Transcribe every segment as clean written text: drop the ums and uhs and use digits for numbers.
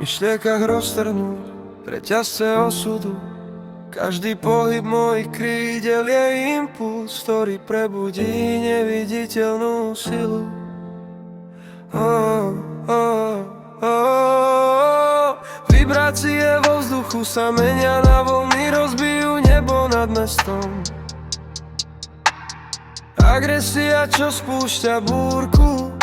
myšlienkach roztrhnúť reťazce osudu. Každý pohyb mojich krídel je impuls, ktorý prebudí neviditeľnú silu. Vibrácie vo vzduchu sa menia na vlny, rozbijú nebo nad mestom. Agresia, čo spúšťa búrku,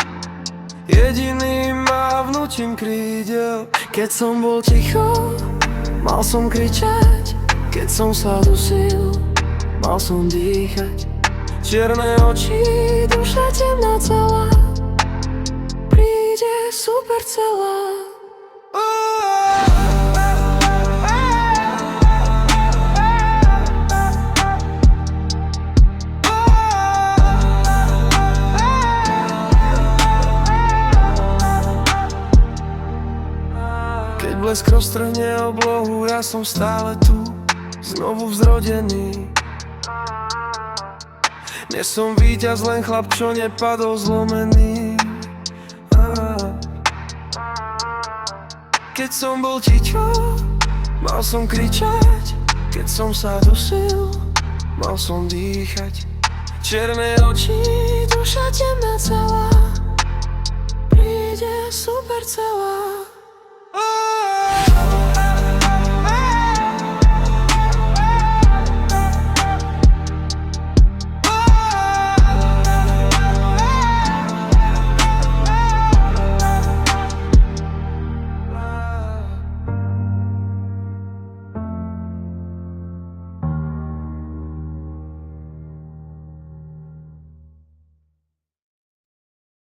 jediným mávnutím krídel. Keď som bol ticho, mal som kričať. Keď som sa dusil, mal som dýchať. Čierne oči, duša temná celá, príde super celá. Keď blesk roztrhne oblohu, ja som stále tu, znovu vzrodený. Nie som víťaz, len chlap, čo nepadol zlomený. Keď som bol ticho, mal som kričať. Keď som sa dusil, mal som dýchať. Čierne oči, duša temná celá, príde super celá.